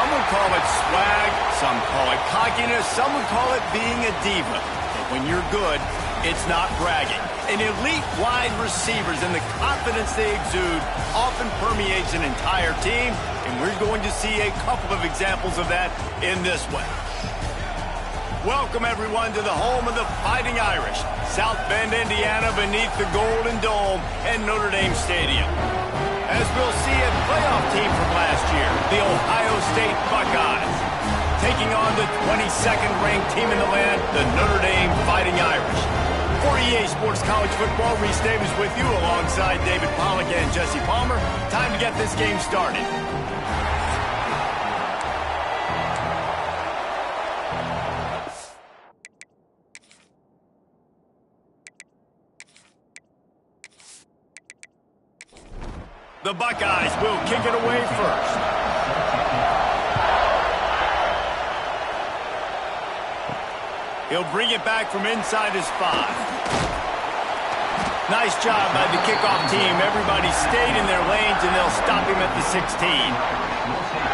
Some would call it swag, some call it cockiness, some would call it being a diva. But when you're good, it's not bragging. An elite wide receivers and the confidence they exude often permeates an entire team, and we're going to see a couple of examples of that in this one. Welcome, everyone, to the home of the Fighting Irish, South Bend, Indiana, beneath the Golden Dome and Notre Dame Stadium. As we'll see a playoff team from last year, the Ohio State Buckeyes, taking on the 22nd ranked team in the land, the Notre Dame Fighting Irish. For EA Sports College Football, Reese Davis with you alongside David Pollack and Jesse Palmer. Time to get this game started. The Buckeyes will kick it away first. He'll bring it back from inside his 5. Nice job by the kickoff team. Everybody stayed in their lanes, and they'll stop him at the 16.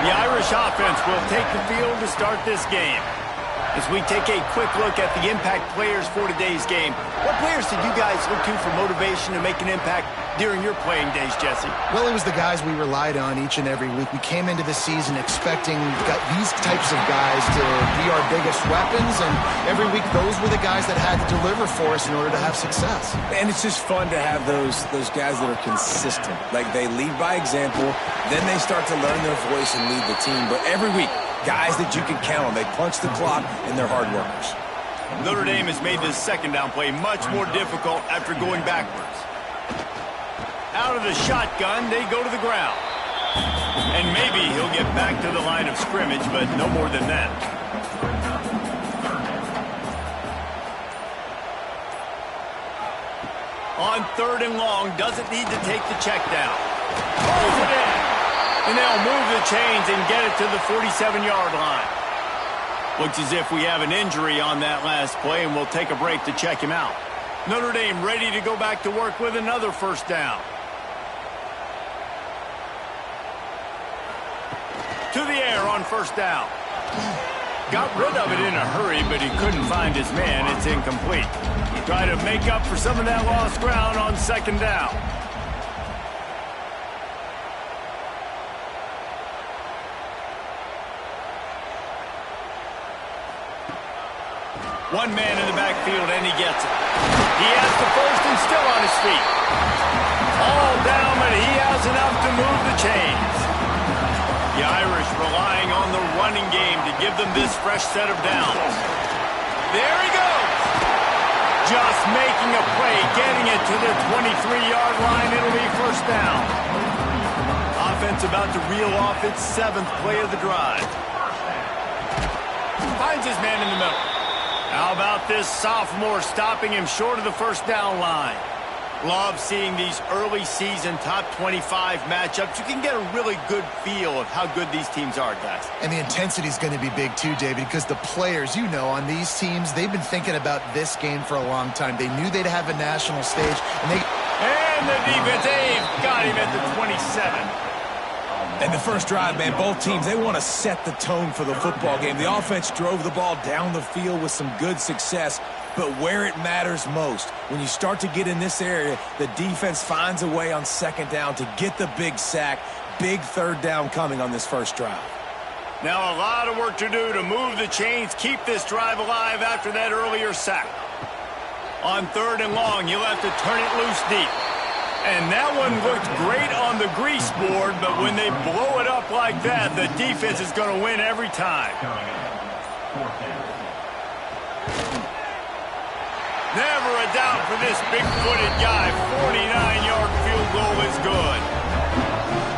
The Irish offense will take the field to start this game. As we take a quick look at the impact players for today's game, what players did you guys look to for motivation to make an impact during your playing days, Jesse? Well, it was the guys we relied on each and every week. We came into the season expecting these types of guys to be our biggest weapons, and every week those were the guys that had to deliver for us in order to have success. And it's just fun to have those guys that are consistent. Like, they lead by example, then they start to learn their voice and lead the team. But every week, guys that you can count on. They punch the clock, and they're hard workers. Notre Dame has made this second down play much more difficult after going backwards. Out of the shotgun, they go to the ground. And maybe he'll get back to the line of scrimmage, but no more than that. On 3rd and long, doesn't need to take the check down. Pulls it in. And they'll move the chains and get it to the 47-yard line. Looks as if we have an injury on that last play, and we'll take a break to check him out. Notre Dame ready to go back to work with another first down. To the air on first down. Got rid of it in a hurry, but he couldn't find his man. It's incomplete. Try to make up for some of that lost ground on 2nd down. One man in the backfield, and he gets it. He has the first and still on his feet. All down, but he has enough to move the chains. The Irish relying on the running game to give them this fresh set of downs. There he goes. Just making a play, getting it to the 23-yard line. It'll be first down. Offense about to reel off its 7th play of the drive. Finds his man in the middle. How about this sophomore stopping him short of the first down line? Love seeing these early season top 25 matchups. You can get a really good feel of how good these teams are, guys. And the intensity is going to be big too, David, because the players, you know, on these teams, they've been thinking about this game for a long time. They knew they'd have a national stage. And the defense, they've got him at the 27. And the first drive, man, both teams, they want to set the tone for the football game. The offense drove the ball down the field with some good success, but where it matters most, when you start to get in this area, the defense finds a way on 2nd down to get the big sack. Big 3rd down coming on this first drive. Now a lot of work to do to move the chains, keep this drive alive after that earlier sack. On 3rd and long, you'll have to turn it loose deep. And that one looked great on the grease board, but when they blow it up like that, the defense is going to win every time. Never a doubt for this big-footed guy. 49-yard field goal is good.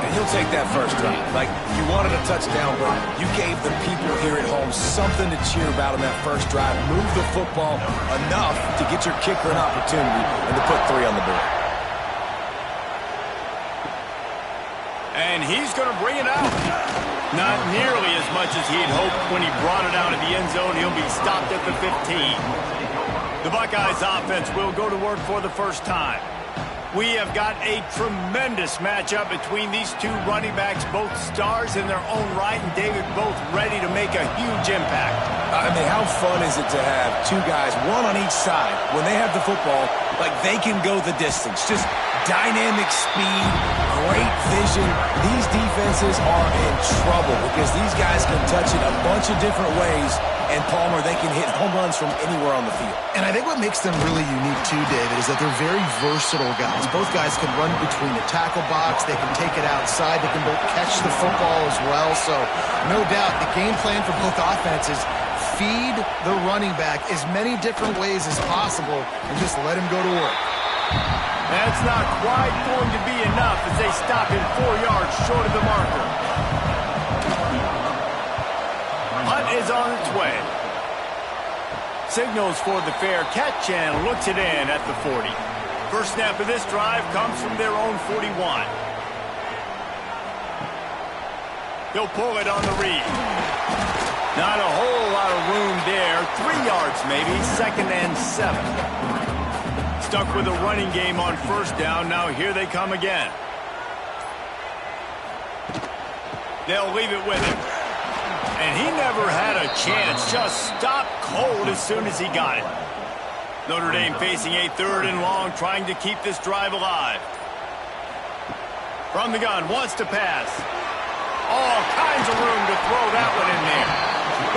And he'll take that first drive. Like, you wanted a touchdown, but you gave the people here at home something to cheer about in that first drive. Move the football enough to get your kicker an opportunity and to put 3 on the board. And he's going to bring it out. Not nearly as much as he'd hoped when he brought it out of the end zone. He'll be stopped at the 15. The Buckeyes offense will go to work for the first time. We have got a tremendous matchup between these two running backs, both stars in their own right, and David, both ready to make a huge impact. I mean, how fun is it to have two guys, one on each side, when they have the football, like they can go the distance. Just dynamic speed, great vision. These defenses are in trouble because these guys can touch it a bunch of different ways. And, Palmer, they can hit home runs from anywhere on the field. And I think what makes them really unique, too, David, is that they're very versatile guys. Both guys can run between the tackle box. They can take it outside. They can both catch the football as well. So, no doubt, the game plan for both offenses, feed the running back as many different ways as possible and just let him go to work. That's not quite going to be enough as they stop him 4 yards short of the marker. Hunt is on its way. Signals for the fair catch and looks it in at the 40. First snap of this drive comes from their own 41. He'll pull it on the read. Not a whole lot of room there. 3 yards maybe, 2nd and 7. Stuck with a running game on first down. Now here they come again. They'll leave it with him. And he never had a chance. Just stopped cold as soon as he got it. Notre Dame facing a 3rd and long, trying to keep this drive alive. From the gun, wants to pass. All kinds of room to throw that one in there.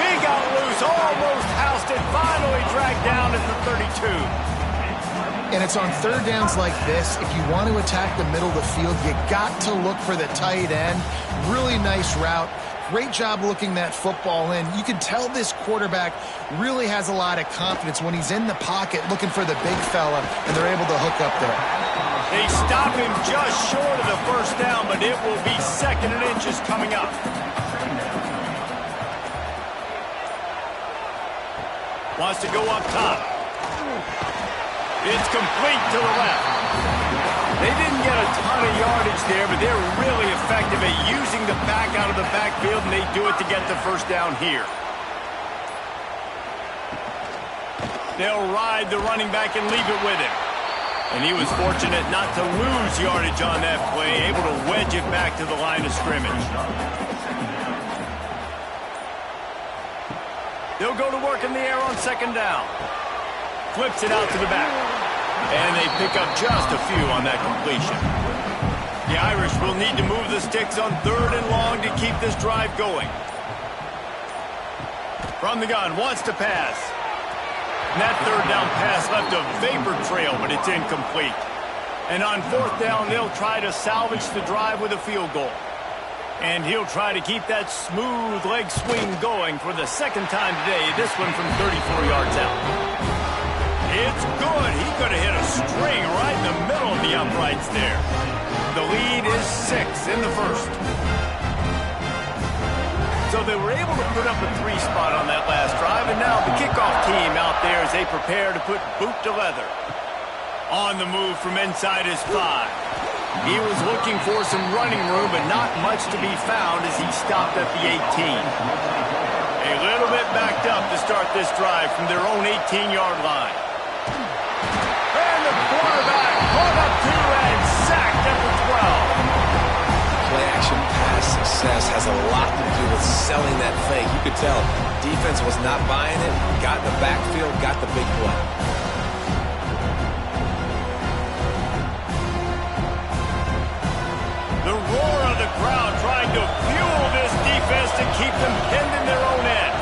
He got loose, almost housed it, finally dragged down at the 32. And it's on 3rd downs like this. If you want to attack the middle of the field, you got to look for the tight end. Really nice route. Great job looking that football in. You can tell this quarterback really has a lot of confidence when he's in the pocket looking for the big fella, and they're able to hook up there. They stop him just short of the first down, but it will be 2nd and inches coming up. Wants to go up top. It's complete to the left. They didn't get a ton of yardage there, but they're really effective at using the back out of the backfield, and they do it to get the first down here. They'll ride the running back and leave it with him. And he was fortunate not to lose yardage on that play, able to wedge it back to the line of scrimmage. They'll go to work in the air on 2nd down. Flips it out to the back. And they pick up just a few on that completion. The Irish will need to move the sticks on 3rd and long to keep this drive going. From the gun, wants to pass. And that 3rd down pass left a vapor trail, but it's incomplete. And on 4th down, they'll try to salvage the drive with a field goal. And he'll try to keep that smooth leg swing going for the 2nd time today, this one from 34 yards out. It's good. He could have hit a string right in the middle of the uprights there. The lead is 6 in the first. So they were able to put up a 3 spot on that last drive, and now the kickoff team out there as they prepare to put boot to leather. On the move from inside his 5. He was looking for some running room, but not much to be found as he stopped at the 18. A little bit backed up to start this drive from their own 18-yard line. And the quarterback caught up to and sacked at the 12. Play-action pass success has a lot to do with selling that fake. You could tell defense was not buying it, got in the backfield, got the big play. The roar of the crowd trying to fuel this defense to keep them pinned in their own end.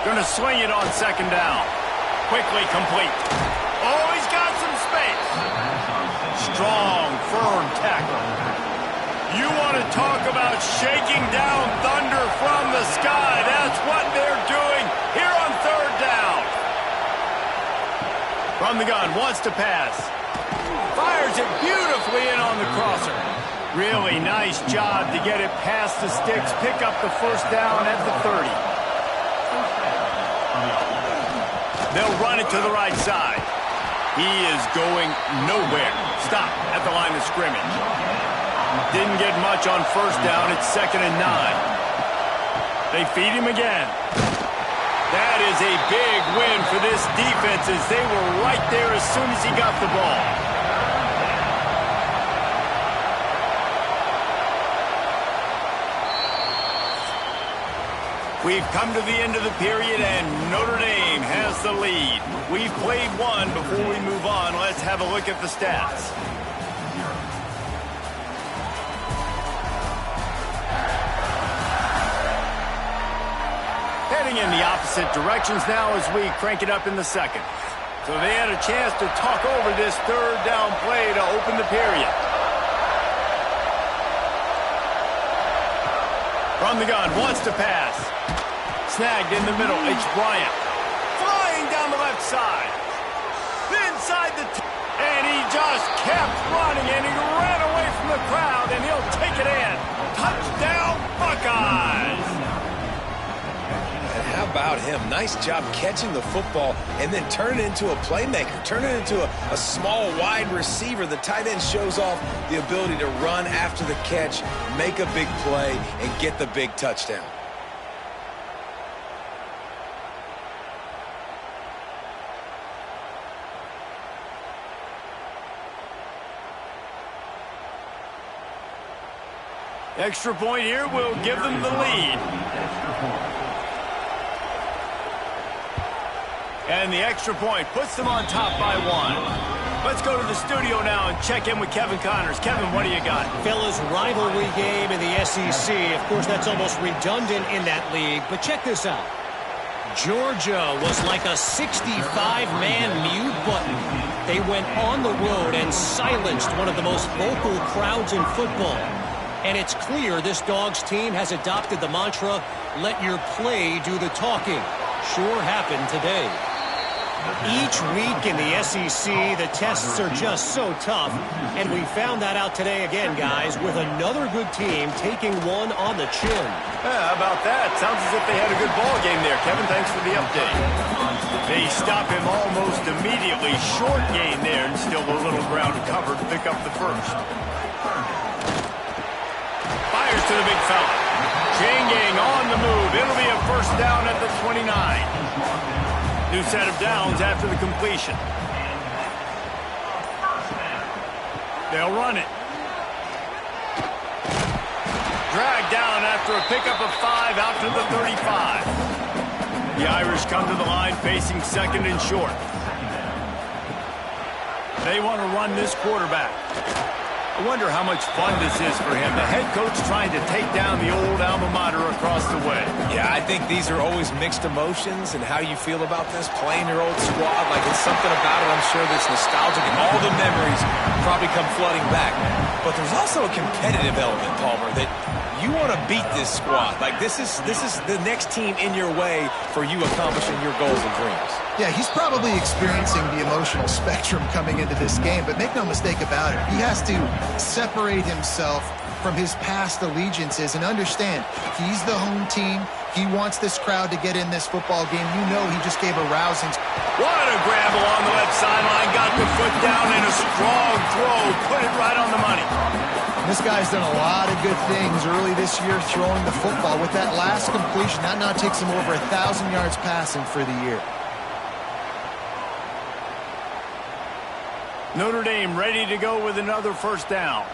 Going to swing it on 2nd down. Quickly complete. Oh, he's got some space. Strong, firm tackle. You want to talk about shaking down thunder from the sky. That's what they're doing here on 3rd down. From the gun, wants to pass. Fires it beautifully in on the crosser. Really nice job to get it past the sticks, pick up the first down at the 30. They'll run it to the right side. He is going nowhere. Stop at the line of scrimmage. Didn't get much on first down. It's 2nd and 9. They feed him again. That is a big win for this defense as they were right there as soon as he got the ball. We've come to the end of the period, and Notre Dame has the lead. We've played one. Before we move on, let's have a look at the stats. Heading in the opposite directions now as we crank it up in the second. So they had a chance to talk over this third down play to open the period. From the gun, wants to pass. Snagged in the middle, it's Bryant. Flying down the left side. Inside the and he just kept running, and he ran away from the crowd, and he'll take it in. Touchdown, Buckeyes! And how about him? Nice job catching the football and then turn it into a playmaker. Turn it into a small wide receiver. The tight end shows off the ability to run after the catch, make a big play, and get the big touchdown. Extra point here will give them the lead. And the extra point puts them on top by one. Let's go to the studio now and check in with Kevin Connors. Kevin, what do you got? Fellas, rivalry game in the SEC. Of course, that's almost redundant in that league. But check this out. Georgia was like a 65-man mute button. They went on the road and silenced one of the most vocal crowds in football. And it's clear this Dogs team has adopted the mantra, let your play do the talking. Sure happened today. Each week in the SEC, the tests are just so tough. And we found that out today again, guys, with another good team taking one on the chin. Yeah, how about that? Sounds as if they had a good ball game there. Kevin, thanks for the update. They stop him almost immediately. Short gain there, and still a little ground covered to pick up the first. Fires to the big fella. Chain gang on the move. It'll be a first down at the 29. New set of downs after the completion. They'll run it. Dragged down after a pickup of 5 out to the 35. The Irish come to the line facing second and short. They want to run this quarterback. I wonder how much fun this is for him. The head coach trying to take down the old alma mater across the way. Yeah, I think these are always mixed emotions, and how you feel about this, playing your old squad, like it's something about it, I'm sure, that's nostalgic, and all the memories probably come flooding back. But there's also a competitive element, Palmer, that you want to beat this squad. Like this is the next team in your way for you accomplishing your goals and dreams. Yeah, he's probably experiencing the emotional spectrum coming into this game, but make no mistake about it, he has to separate himself from his past allegiances and understand he's the home team. He wants this crowd to get in this football game. You know he just gave a rousing. What a grab along the left sideline. Got the foot down in a strong throw. Put it right on the money. This guy's done a lot of good things early this year throwing the football. With that last completion, that now takes him over 1,000 yards passing for the year. Notre Dame ready to go with another first down.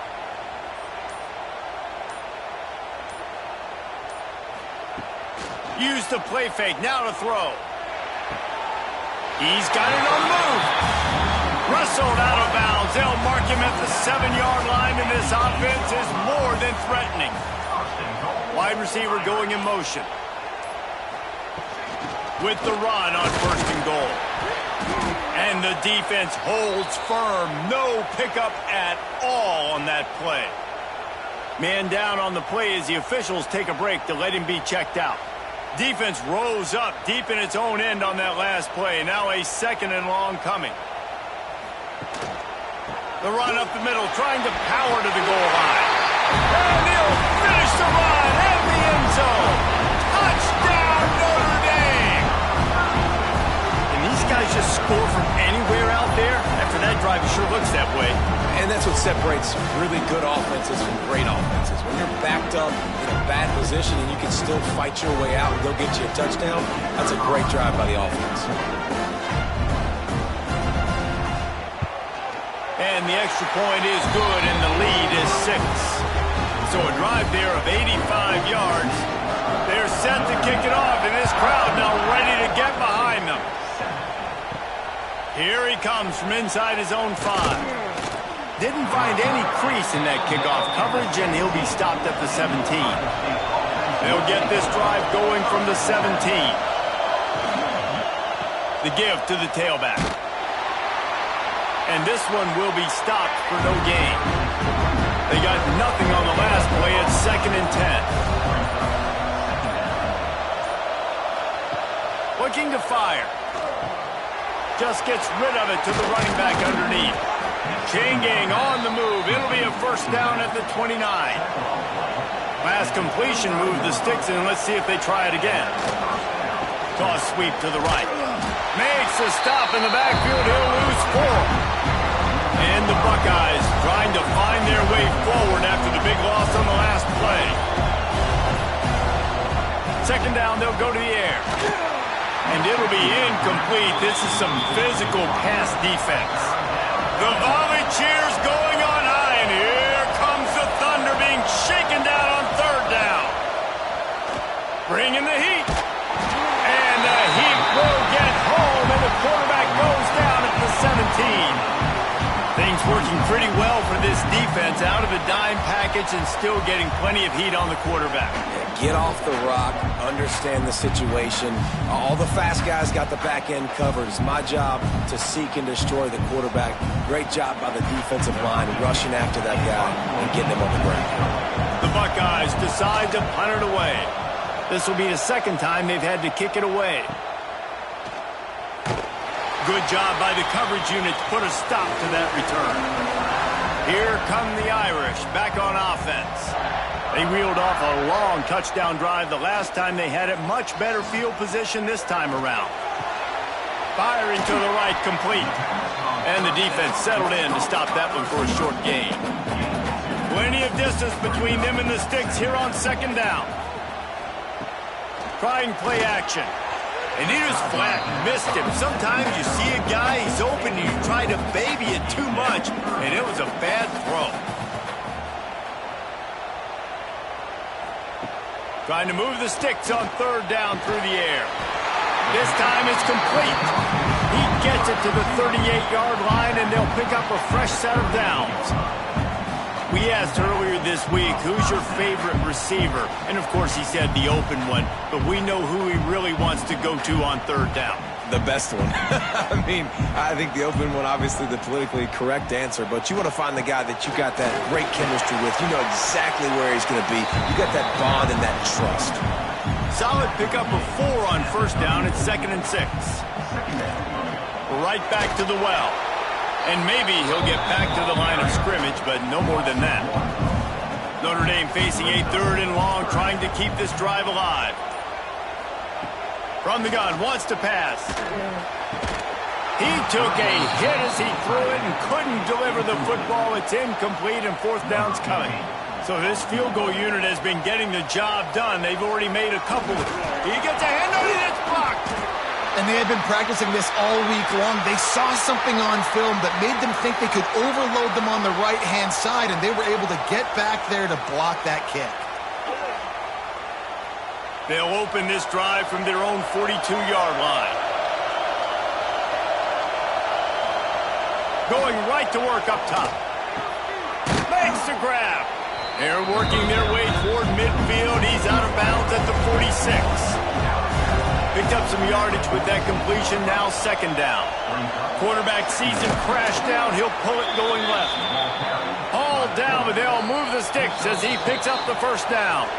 Use the play fake, now to throw. He's got it on the move. Wrestled out of bounds. They'll mark him at the 7-yard line, and this offense is more than threatening. Wide receiver going in motion. With the run on first and goal. And the defense holds firm. No pickup at all on that play. Man down on the play as the officials take a break to let him be checked out. Defense rose up deep in its own end on that last play. Now a second and long coming. The run up the middle, trying to power to the goal line. And he'll finish the run at the end zone. Touchdown, Notre Dame! Can these guys just score from anywhere out there? After that drive, it sure looks that way. And that's that's what separates really good offenses from great offenses. When you're backed up in a bad position and you can still fight your way out and go get you a touchdown, that's a great drive by the offense. And the extra point is good, and the lead is 6. So a drive there of 85 yards. They're set to kick it off, and this crowd now ready to get behind them. Here he comes from inside his own 5. Didn't find any crease in that kickoff coverage, and he'll be stopped at the 17. They'll get this drive going from the 17. The give to the tailback. And this one will be stopped for no gain. They got nothing on the last play. It's 2nd and 10. Looking to fire. Just gets rid of it to the running back underneath. Chain gang on the move. It'll be a first down at the 29. Last completion moved the sticks in. Let's see if they try it again. Toss sweep to the right. Makes a stop in the backfield. He'll lose 4. And the Buckeyes trying to find their way forward after the big loss on the last play. 2nd down, they'll go to the air. And it'll be incomplete. This is some physical pass defense. The volley cheers going on high, and here comes the Thunder being shaken down on 3rd down. Bringing the heat. And the heat will get home, and the quarterback goes down at the 17. Things working pretty well for this defense, out of the dime package and still getting plenty of heat on the quarterback. Get off the rock, understand the situation. All the fast guys got the back end covered. It's my job to seek and destroy the quarterback. Great job by the defensive line, rushing after that guy and getting him on the ground. The Buckeyes decide to punt it away. This will be the 2nd time they've had to kick it away. Good job by the coverage unit to put a stop to that return. Here come the Irish back on offense. They reeled off a long touchdown drive the last time they had it. Much better field position this time around. Firing to the right, complete. And the defense settled in to stop that one for a short gain. Plenty of distance between them and the sticks here on 2nd down. Trying play action. And he was flat, missed him. Sometimes you see a guy, he's open, and you try to baby it too much, and it was a bad throw. Trying to move the sticks on 3rd down through the air. This time it's complete. He gets it to the 38-yard line, and they'll pick up a fresh set of downs. We asked earlier this week, who's your favorite receiver? And, of course, he said the open one, but we know who he really wants to go to on 3rd down. The best one. I mean, I think the open one, obviously the politically correct answer, but you want to find the guy that you got that great chemistry with. You know exactly where he's going to be. You got that bond and that trust. Solid pickup of 4 on 1st down. It's 2nd and 6. Right back to the well. And maybe he'll get back to the line of scrimmage, but no more than that. Notre Dame facing a 3rd and long, trying to keep this drive alive. From the gun, wants to pass. He took a hit as he threw it and couldn't deliver the football. It's incomplete, and 4th down's coming. So this field goal unit has been getting the job done. They've already made a couple. He gets a hand on it, it's blocked. And they had been practicing this all week long. They saw something on film that made them think they could overload them on the right-hand side, and they were able to get back there to block that kick. They'll open this drive from their own 42-yard line. Going right to work up top. Makes the grab. They're working their way toward midfield. He's out of bounds at the 46. Picked up some yardage with that completion, now 2nd down. Quarterback sees him crash down, he'll pull it going left. Hauled down, but they'll move the sticks as he picks up the 1st down.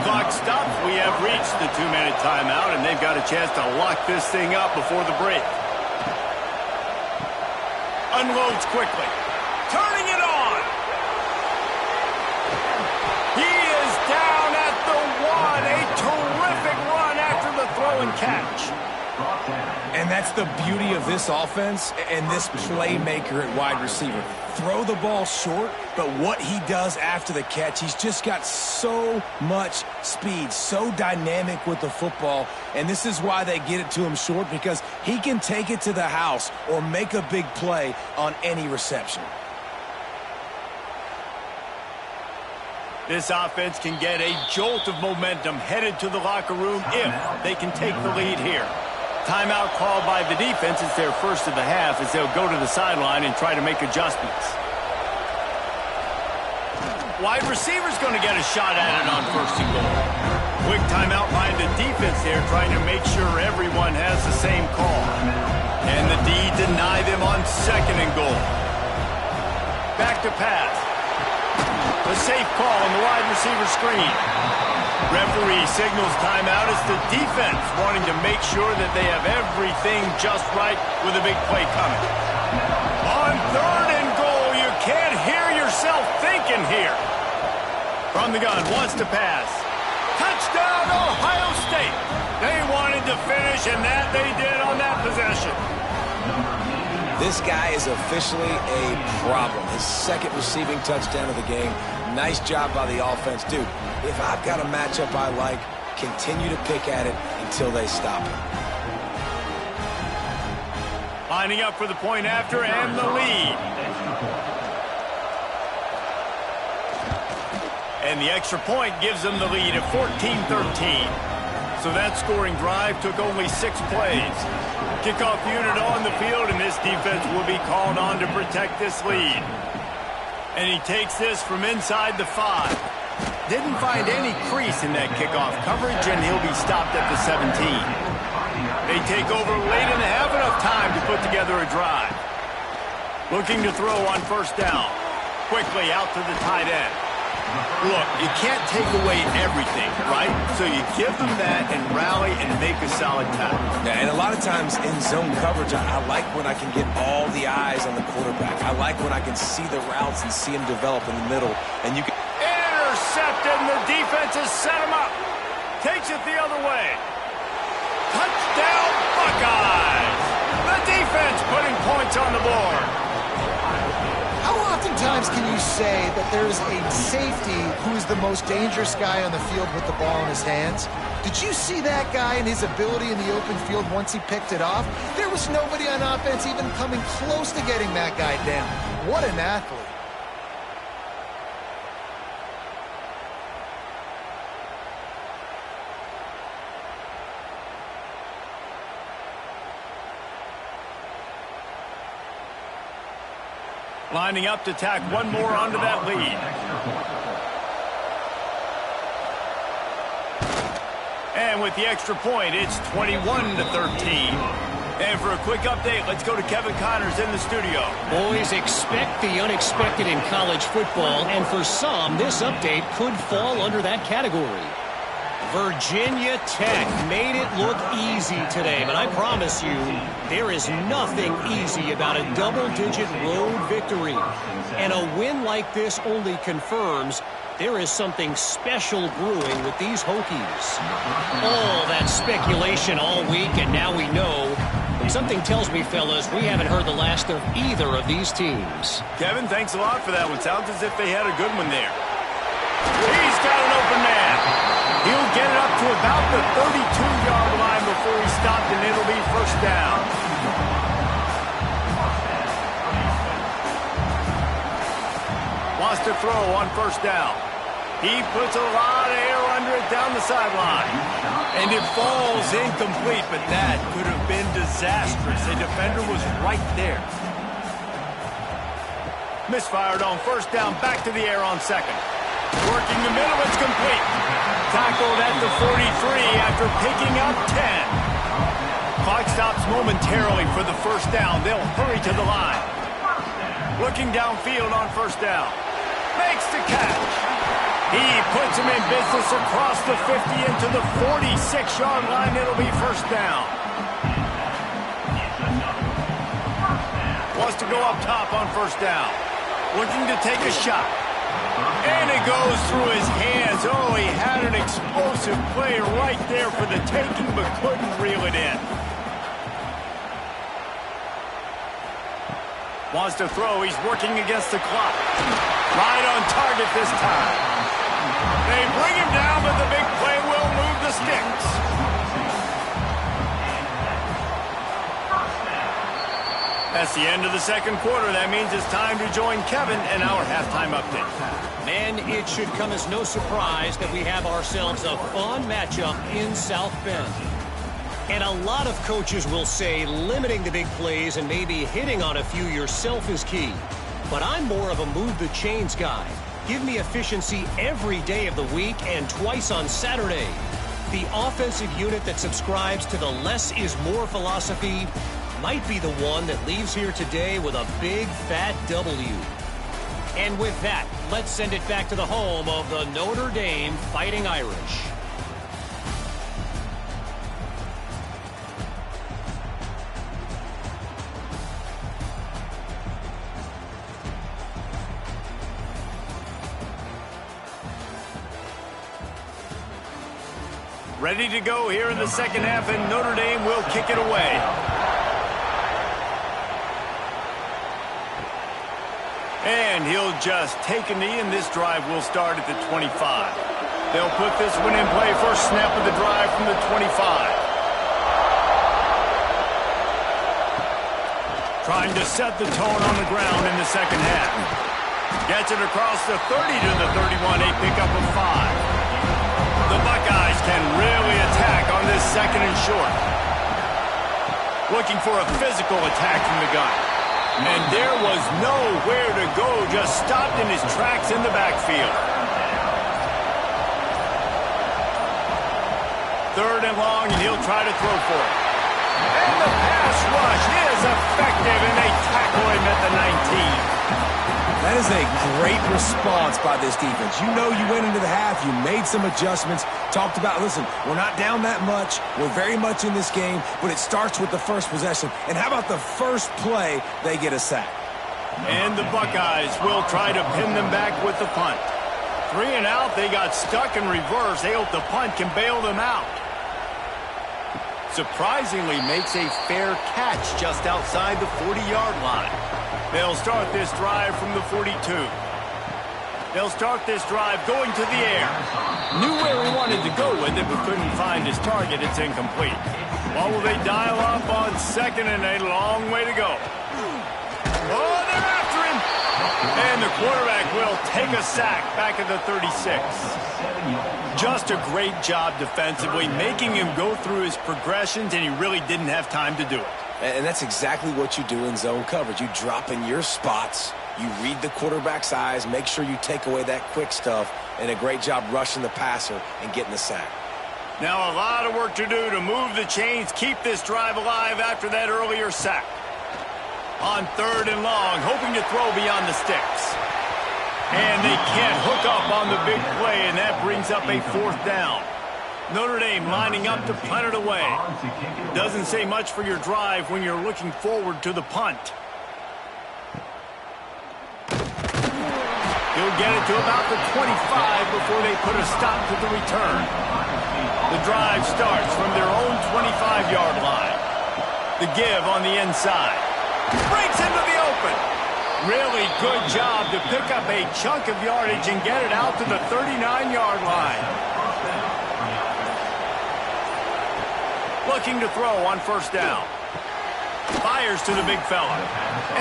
Clock stops, we have reached the 2-minute timeout, and they've got a chance to lock this thing up before the break. Unloads quickly, turning it on. He is down at the 1, a terrific run after the throw and catch. And And that's the beauty of this offense and this playmaker at wide receiver. Throw the ball short, but what he does after the catch, he's just got so much speed, so dynamic with the football, and this is why they get it to him short, because he can take it to the house or make a big play on any reception. This offense can get a jolt of momentum headed to the locker room if they can take the lead here. Timeout called by the defense. It's their first of the half as they'll go to the sideline and try to make adjustments. Wide receiver's going to get a shot at it on first and goal. Quick timeout by the defense there, trying to make sure everyone has the same call. And the D deny them on second and goal. Back to pass. A safe call on the wide receiver screen. Referee signals timeout as the defense wanting to make sure that they have everything just right with a big play coming. On third and goal, you can't hear yourself thinking here. From the gun, wants to pass. Touchdown, Ohio State. They wanted to finish, and that they did on that possession. This guy is officially a problem. His second receiving touchdown of the game. Nice job by the offense. Dude, if I've got a matchup I like, continue to pick at it until they stop it. Lining up for the point after and the lead. And the extra point gives them the lead at 14-13. So that scoring drive took only 6 plays. Kickoff unit on the field, and this defense will be called on to protect this lead. And he takes this from inside the 5. Didn't find any crease in that kickoff coverage, and he'll be stopped at the 17. They take over late in the half, enough time to put together a drive. Looking to throw on first down. Quickly out to the tight end. Look, you can't take away everything, right? So you give them that and rally and make a solid tackle. Yeah, and a lot of times in zone coverage, I like when I can get all the eyes on the quarterback. I like when I can see the routes and see them develop in the middle. And you can... Intercepted, and the defense has set him up. Takes it the other way. Touchdown, Buckeyes! The defense putting points on the board. How oftentimes can you say that there's a safety who is the most dangerous guy on the field with the ball in his hands? Did you see that guy and his ability in the open field once he picked it off? There was nobody on offense even coming close to getting that guy down. What an athlete. Lining up to tack one more onto that lead. And with the extra point, it's 21-13. And for a quick update, let's go to Kevin Connors in the studio. Boys, expect the unexpected in college football, and for some, this update could fall under that category. Virginia Tech made it look easy today, but I promise you, there is nothing easy about a double-digit road victory. And a win like this only confirms there is something special brewing with these Hokies. All that speculation all week, and now we know. Something tells me, fellas, we haven't heard the last of either of these teams. Kevin, thanks a lot for that one. Sounds as if they had a good one there. He's got an open man. He'll get it up to about the 32-yard line before he's stopped, and it'll be first down. Wants to throw on first down. He puts a lot of air under it down the sideline. And it falls incomplete, but that could have been disastrous. A defender was right there. Misfired on first down, back to the air on second. Working the middle, it's complete. Tackled at the 43 after picking up 10. Clock stops momentarily for the first down. They'll hurry to the line. Looking downfield on first down. Makes the catch. He puts him in business across the 50 into the 46-yard line. It'll be first down. Wants to go up top on first down. Looking to take a shot. And it goes through his hands. Oh, he had an explosive play right there for the taking, but couldn't reel it in. Wants to throw. He's working against the clock. Right on target this time. They bring him down, but the big play will move the sticks. That's the end of the second quarter. That means it's time to join Kevin in our halftime update. Man, it should come as no surprise that we have ourselves a fun matchup in South Bend. And a lot of coaches will say limiting the big plays and maybe hitting on a few yourself is key. But I'm more of a move the chains guy. Give me efficiency every day of the week and twice on Saturday. The offensive unit that subscribes to the less is more philosophy might be the one that leaves here today with a big fat W. And with that, let's send it back to the home of the Notre Dame Fighting Irish. Ready to go here in the second half, and Notre Dame will kick it away. And he'll just take a knee, and this drive will start at the 25. They'll put this one in play. First snap of the drive from the 25. Trying to set the tone on the ground in the second half. Gets it across the 30 to the 31, a pickup of 5. The Buckeyes can really attack on this second and short. Looking for a physical attack from the gun. And there was nowhere to go, just stopped in his tracks in the backfield. Third and long, and he'll try to throw for it. And the pass rush is effective, and they tackle him at the 19. That is a great response by this defense. You know you went into the half, you made some adjustments, talked about, listen, we're not down that much, we're very much in this game, but it starts with the first possession. And how about the first play, they get a sack? And the Buckeyes will try to pin them back with the punt. 3 and out, they got stuck in reverse. They hope the punt can bail them out. Surprisingly makes a fair catch just outside the 40-yard line. They'll start this drive from the 42. They'll start this drive going to the air. Knew where he wanted to go with it, but couldn't find his target. It's incomplete. What will they dial up on second and a long way to go? Oh, they're after him. And the quarterback will take a sack back at the 36. Just a great job defensively, making him go through his progressions, and he really didn't have time to do it. And that's exactly what you do in zone coverage. You drop in your spots, you read the quarterback's eyes, make sure you take away that quick stuff, and a great job rushing the passer and getting the sack. Now a lot of work to do to move the chains, keep this drive alive after that earlier sack. On third and long, hoping to throw beyond the sticks. And they can't hook up on the big play, and that brings up a fourth down. Notre Dame lining up to punt it away. Doesn't say much for your drive when you're looking forward to the punt. He'll get it to about the 25 before they put a stop to the return. The drive starts from their own 25-yard line. The give on the inside. Breaks into the open. Really good job to pick up a chunk of yardage and get it out to the 39-yard line. Looking to throw on first down. Fires to the big fella.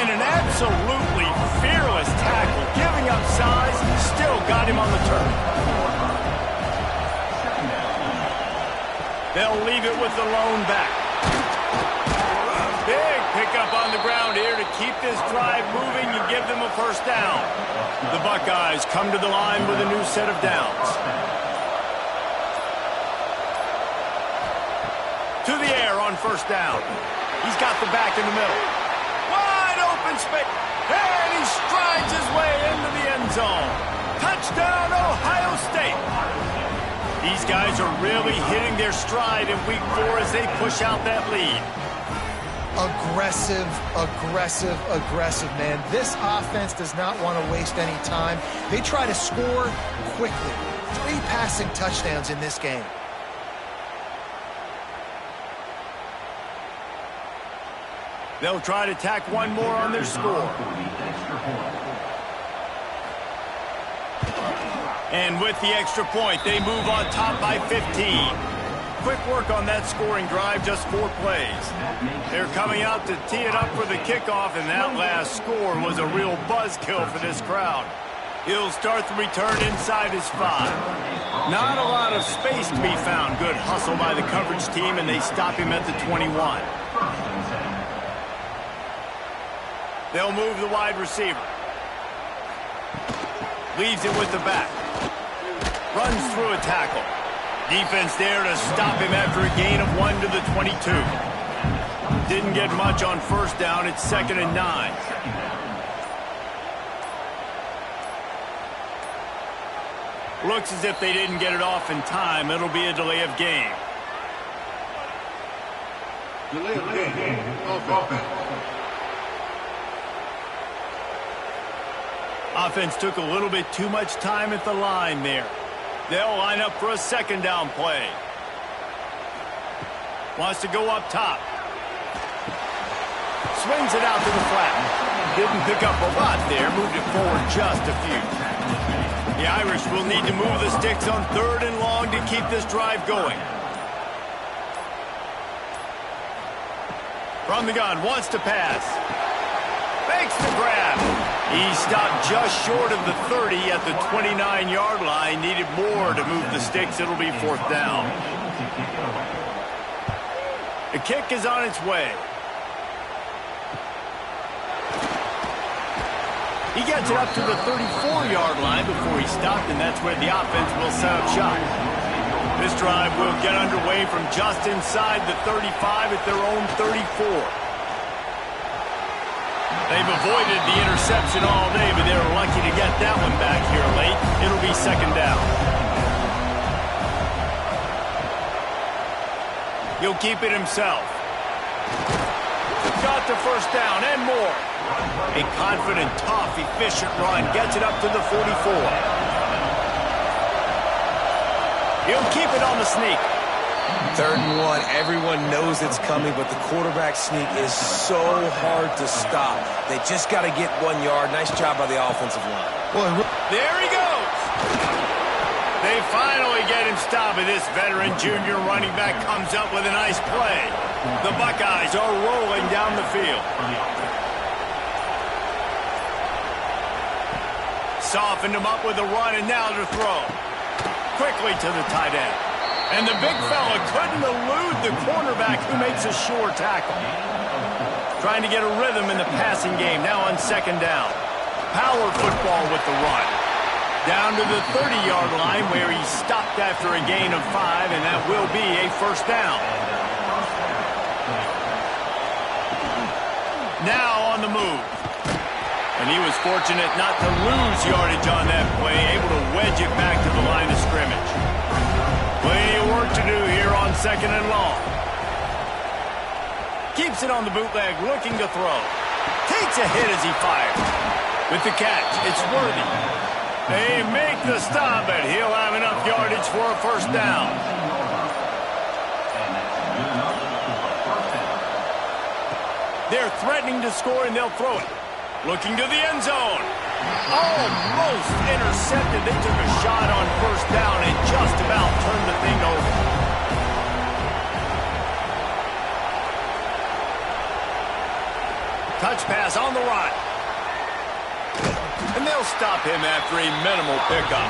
And an absolutely fearless tackle. Giving up size, still got him on the turf. They'll leave it with the lone back. Big pickup on the ground here to keep this drive moving and give them a first down. The Buckeyes come to the line with a new set of downs. To the air on first down. He's got the back in the middle. Wide open space. And he strides his way into the end zone. Touchdown, Ohio State. These guys are really hitting their stride in week 4 as they push out that lead. Aggressive, aggressive, aggressive, man. This offense does not want to waste any time. They try to score quickly. 3 passing touchdowns in this game. They'll try to tack one more on their score. And with the extra point, they move on top by 15. Quick work on that scoring drive, just 4 plays. They're coming out to tee it up for the kickoff, and that last score was a real buzzkill for this crowd. He'll start the return inside his 5. Not a lot of space to be found. Good hustle by the coverage team, and they stop him at the 21. They'll move the wide receiver. Leaves it with the back. Runs through a tackle. Defense there to stop him after a gain of 1 to the 22. Didn't get much on first down. It's 2nd and 9. Looks as if they didn't get it off in time. It'll be a delay of game. Delay of game. Offense. Offense took a little bit too much time at the line there. They'll line up for a 2nd down play. Wants to go up top. Swings it out to the flat. Didn't pick up a lot there. Moved it forward just a few. The Irish will need to move the sticks on 3rd and long to keep this drive going. From the gun, wants to pass. Makes the grab. He stopped just short of the 30 at the 29-yard line. Needed more to move the sticks. It'll be 4th down. The kick is on its way. He gets it up to the 34-yard line before he stopped, and that's where the offense will set up shop. This drive will get underway from just inside the 35 at their own 34. They've avoided the interception all day, but they were lucky to get that one back here late. It'll be 2nd down. He'll keep it himself. Got the 1st down and more. A confident, tough, efficient run gets it up to the 44. He'll keep it on the sneak. 3rd and 1. Everyone knows it's coming, but the quarterback sneak is so hard to stop. They just got to get 1 yard. Nice job by the offensive line. Well, there he goes. They finally get him stopped, and this veteran junior running back comes up with a nice play. The Buckeyes are rolling down the field. Softened him up with a run, and now to throw. Quickly to the tight end. And the big fella couldn't elude the cornerback who makes a sure tackle. Trying to get a rhythm in the passing game, now on 2nd down. Power football with the run. Down to the 30-yard line where he stopped after a gain of 5, and that will be a 1st down. Now on the move. And he was fortunate not to lose yardage on that play, able to wedge it back to the line of scrimmage. Plenty of work to do here on 2nd and long. Keeps it on the bootleg, looking to throw. Takes a hit as he fires. With the catch, it's Worthy. They make the stop, but he'll have enough yardage for a 1st down. They're threatening to score, and they'll throw it. Looking to the end zone. Almost intercepted. They took a shot on 1st down and just about turned the thing over. Touch pass on the right. And they'll stop him after a minimal pickup.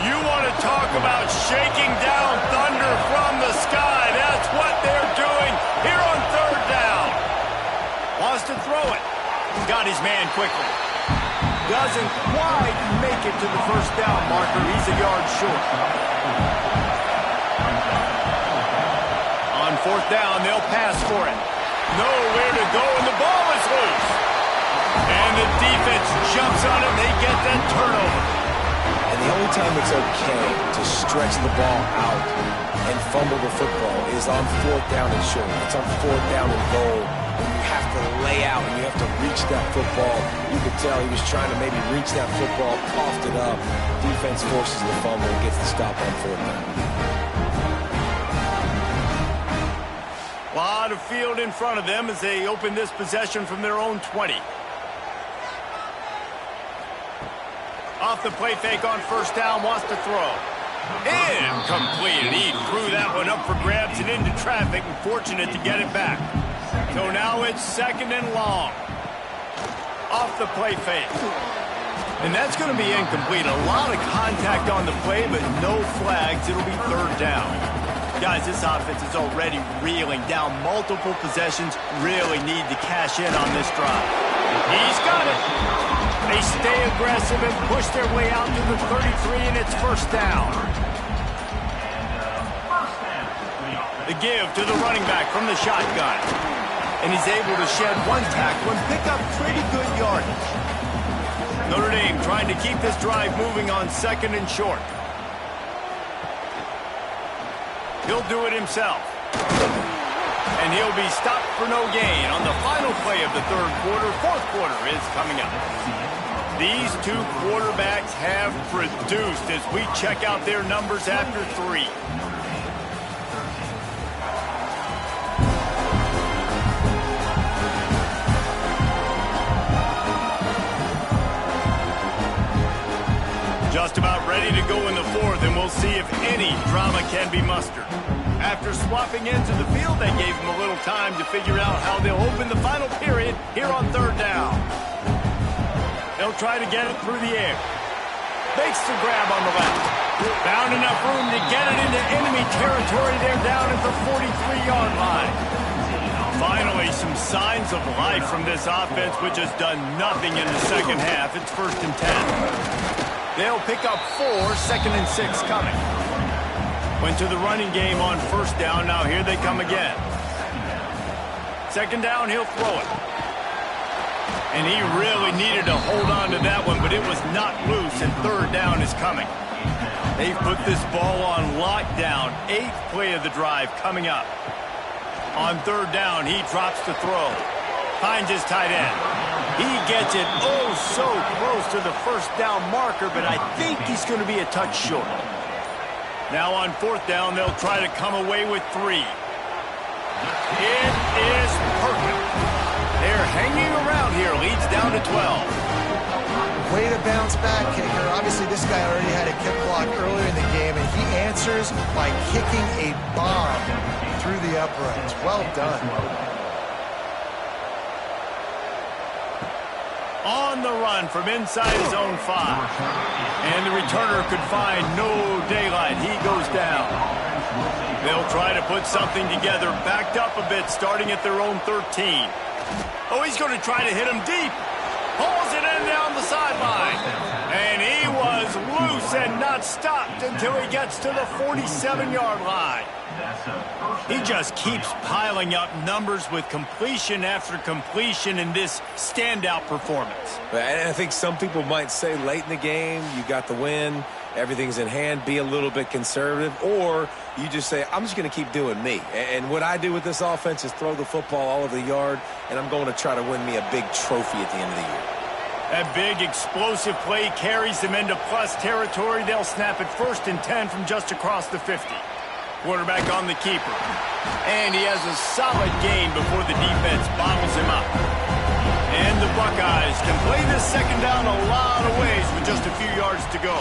You want to talk about shaking down thunder from the sky. That's what they're doing here on 3rd down. Wants to throw it. Got his man quickly. Doesn't quite make it to the 1st down marker. He's a yard short. On 4th down, they'll pass for it. Nowhere to go, and the ball is loose. And the defense jumps on it. They get that turnover. And the only time it's okay to stretch the ball out and fumble the football is on 4th down and short. It's on 4th down and goal. You have to lay out and you have to reach that football. You could tell he was trying to maybe reach that football, coughed it up. Defense forces the fumble and gets the stop on 4th down. A lot lot of field in front of them as they open this possession from their own 20. Off the play fake on first down, wants to throw. Incomplete. He threw that one up for grabs and into traffic, and fortunate to get it back. So now it's 2nd and long. Off the play fake. And that's going to be incomplete. A lot of contact on the play, but no flags. It'll be 3rd down. Guys, this offense is already reeling down multiple possessions. Really need to cash in on this drive. He's got it. They stay aggressive and push their way out to the 33, and it's 1st down. The give to the running back from the shotgun. And he's able to shed 1 tackle and pick up pretty good yardage. Notre Dame trying to keep this drive moving on 2nd and short. He'll do it himself. And he'll be stopped for no gain on the final play of the 3rd quarter. 4th quarter is coming up. These 2 quarterbacks have produced as we check out their numbers after 3. Just about ready to go in the 4th, and we'll see if any drama can be mustered. After swapping ends of the field, that gave them a little time to figure out how they'll open the final period here on 3rd down. They'll try to get it through the air. Makes the grab on the left. Found enough room to get it into enemy territory. They're down at the 43-yard line. Finally, some signs of life from this offense, which has done nothing in the 2nd half. It's 1st and 10. They'll pick up 4, 2nd and 6 coming. Went to the running game on 1st down. Now here they come again. 2nd down, he'll throw it. And he really needed to hold on to that one, but it was not loose, and 3rd down is coming. They've put this ball on lockdown. 8th play of the drive coming up. On 3rd down, he drops to throw. Finds his tight end. He gets it so close to the 1st down marker, but I think he's going to be a touch short. Now on 4th down, they'll try to come away with 3. It is perfect. They're hanging around here. Leads down to 12. Way to bounce back, kicker. Obviously, this guy already had a kick block earlier in the game, and he answers by kicking a bomb through the uprights. Well done. On the run from inside his own 5. And the returner could find no daylight. He goes down. They'll try to put something together, backed up a bit, starting at their own 13. Oh, he's going to try to hit him deep. Pulls it in down the sideline. And he was loose and not stopped until he gets to the 47-yard line. He just keeps piling up numbers with completion after completion in this standout performance. And I think some people might say late in the game, you got the win, everything's in hand, be a little bit conservative, or you just say, I'm just going to keep doing me. And what I do with this offense is throw the football all over the yard, and I'm going to try to win me a big trophy at the end of the year. That big explosive play carries them into plus territory. They'll snap it 1st and 10 from just across the 50. Quarterback on the keeper. And he has a solid gain before the defense bottles him up. And the Buckeyes can play this 2nd down a lot of ways with just a few yards to go.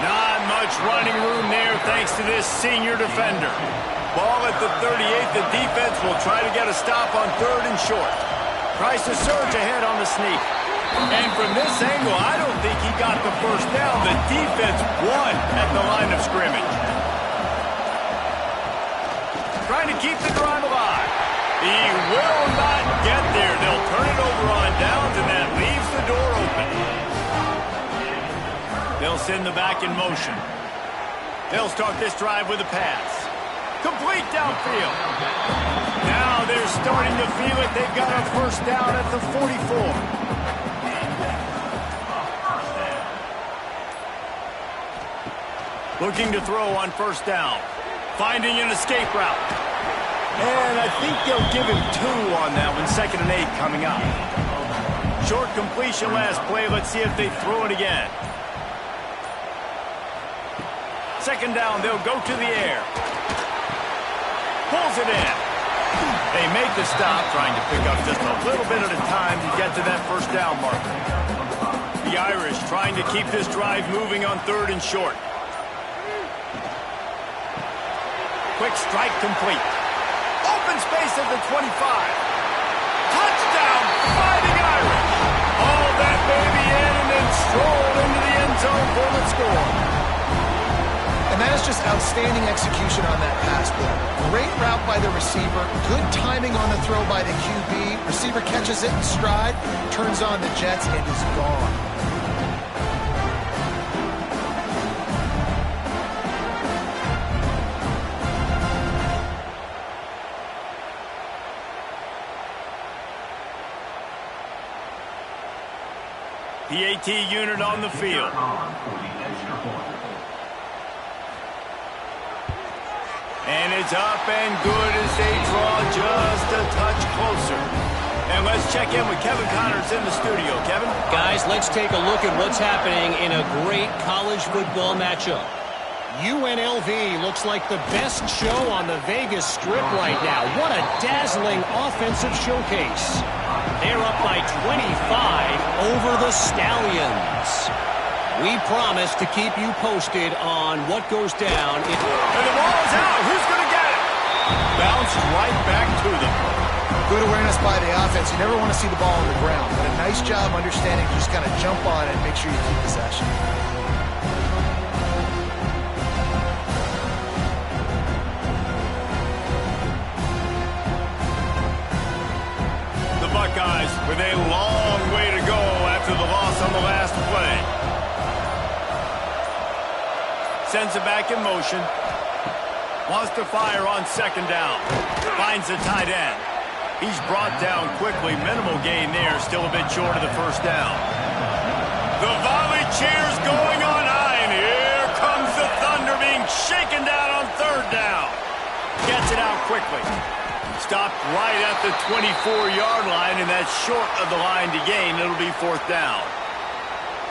Not much running room there thanks to this senior defender. Ball at the 38. The defense will try to get a stop on 3rd and short. Tries to surge ahead on the sneak. And from this angle, I don't think he got the 1st down. The defense won at the line of scrimmage. Trying to keep the drive alive. He will not get there. They'll turn it over on downs, and that leaves the door open. They'll send the back in motion. They'll start this drive with a pass. Complete downfield. Now they're starting to feel it. They've got a 1st down at the 44. Looking to throw on 1st down. Finding an escape route. And I think they'll give him 2 on that one. 2nd and 8 coming up. Short completion last play. Let's see if they throw it again. 2nd down. They'll go to the air. Pulls it in. They make the stop, trying to pick up just a little bit at a time to get to that first down marker. The Irish trying to keep this drive moving on 3rd and short. Quick strike complete. Open space at the 25. Touchdown, Fighting Irish. All that baby in and then strolled into the end zone for the score. And that is just outstanding execution on that pass play. Great route by the receiver. Good timing on the throw by the QB. Receiver catches it in stride, turns on the jets, and is gone. PAT unit on the field. And it's up and good as they draw just a touch closer. And let's check in with Kevin Connors in the studio. Kevin? Guys, let's take a look at what's happening in a great college football matchup. UNLV looks like the best show on the Vegas Strip right now. What a dazzling offensive showcase. They're up by 25 over the Stallions. We promise to keep you posted on what goes down. And the ball's out. Who's going to get it? Bounced right back to them. Good awareness by the offense. You never want to see the ball on the ground, but a nice job understanding to just kind of jump on it and make sure you keep possession. The Buckeyes with a long way to go after the loss on the last play. Sends it back in motion. Wants to fire on 2nd down. Finds the tight end. He's brought down quickly. Minimal gain there. Still a bit short of the first down. The volley cheers going on high. And here comes the Thunder being shaken down on 3rd down. Gets it out quickly. Stopped right at the 24-yard line, and that's short of the line to gain. It'll be 4th down.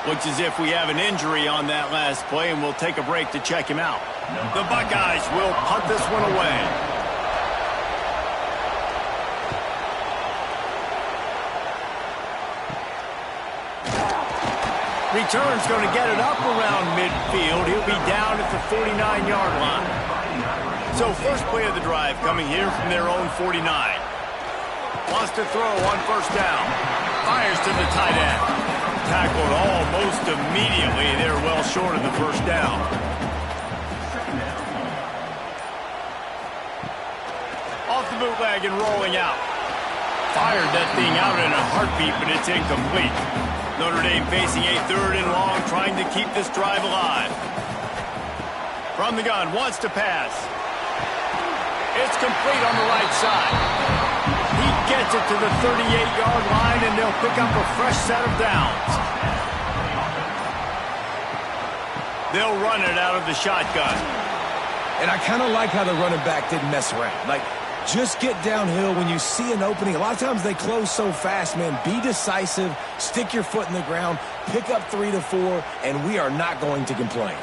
Looks as if we have an injury on that last play, and we'll take a break to check him out. The Buckeyes will punt this one away. Return's going to get it up around midfield. He'll be down at the 49-yard line. So first play of the drive coming here from their own 49. Wants to throw on 1st down. Fires to the tight end. Tackled almost immediately. They're well short of the 1st down. Off the bootleg and rolling out. Fired that thing out in a heartbeat, but it's incomplete. Notre Dame facing a 3rd and long, trying to keep this drive alive. From the gun, wants to pass. It's complete on the right side. He gets it to the 38-yard line, and they'll pick up a fresh set of downs. They'll run it out of the shotgun. And I kind of like how the running back didn't mess around. Like, just get downhill when you see an opening. A lot of times they close so fast, man. Be decisive, stick your foot in the ground, pick up 3 to 4, and we are not going to complain.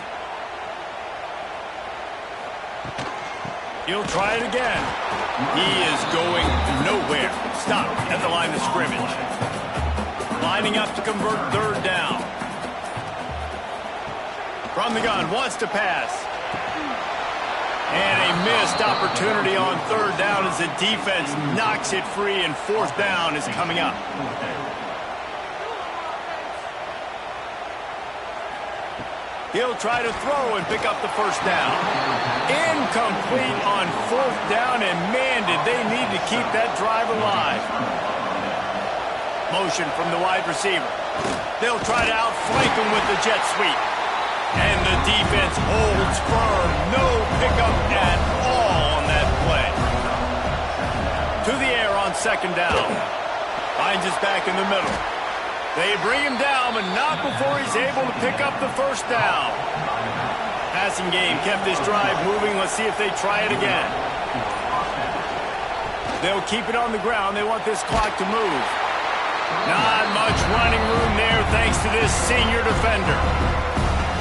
He'll try it again. He is going nowhere. Stop at the line of scrimmage. Lining up to convert 3rd down. From the gun, wants to pass. And a missed opportunity on 3rd down as the defense knocks it free, and 4th down is coming up. He'll try to throw and pick up the 1st down. Incomplete on 4th down, and man, did they need to keep that drive alive. Motion from the wide receiver. They'll try to outflank him with the jet sweep. And the defense holds firm. No pickup at all on that play. To the air on 2nd down. Finds us back in the middle. They bring him down, but not before he's able to pick up the 1st down. Passing game kept this drive moving. Let's see if they try it again. They'll keep it on the ground. They want this clock to move. Not much running room there thanks to this senior defender.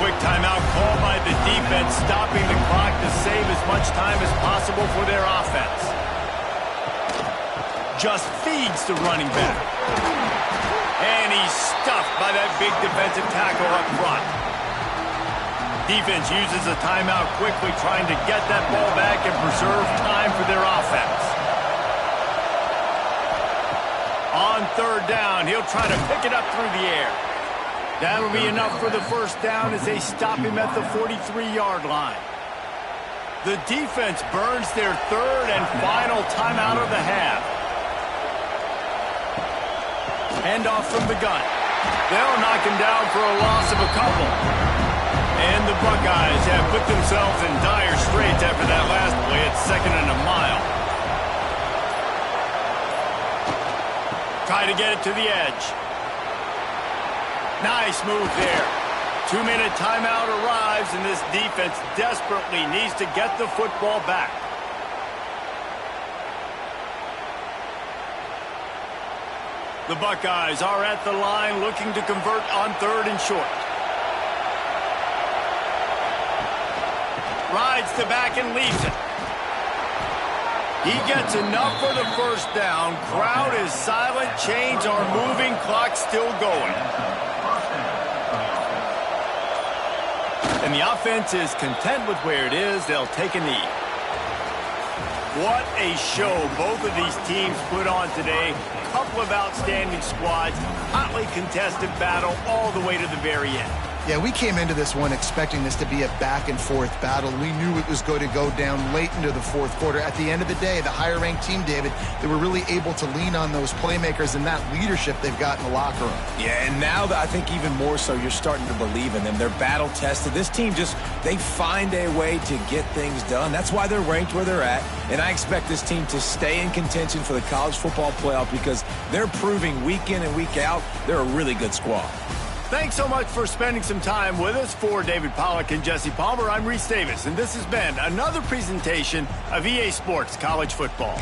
quick timeout called by the defense, stopping the clock to save as much time as possible for their offense. Just feeds the running back. And he's stuffed by that big defensive tackle up front. Defense uses a timeout quickly, trying to get that ball back and preserve time for their offense. On third down, he'll try to pick it up through the air. That'll be enough for the first down as they stop him at the 43-yard line. The defense burns their third and final timeout of the half. Handoff from the gun. They'll knock him down for a loss of a couple. And the Buckeyes have put themselves in dire straits after that last play at 2nd and a mile. Try to get it to the edge. Nice move there. 2-minute timeout arrives, and this defense desperately needs to get the football back. The Buckeyes are at the line looking to convert on third and short. Rides to back and leaves it. He gets enough for the first down. Crowd is silent. Chains are moving. Clock still going. And the offense is content with where it is. They'll take a knee. What a show both of these teams put on today. Couple of outstanding squads. Hotly contested battle all the way to the very end. Yeah, we came into this one expecting this to be a back-and-forth battle. We knew it was going to go down late into the fourth quarter. At the end of the day, the higher-ranked team, David, they were really able to lean on those playmakers and that leadership they've got in the locker room. Yeah, and now I think even more so, you're starting to believe in them. They're battle-tested. This team they find a way to get things done. That's why they're ranked where they're at. And I expect this team to stay in contention for the college football playoff because they're proving week in and week out they're a really good squad. Thanks so much for spending some time with us. For David Pollack and Jesse Palmer, I'm Reese Davis, and this has been another presentation of EA Sports College Football.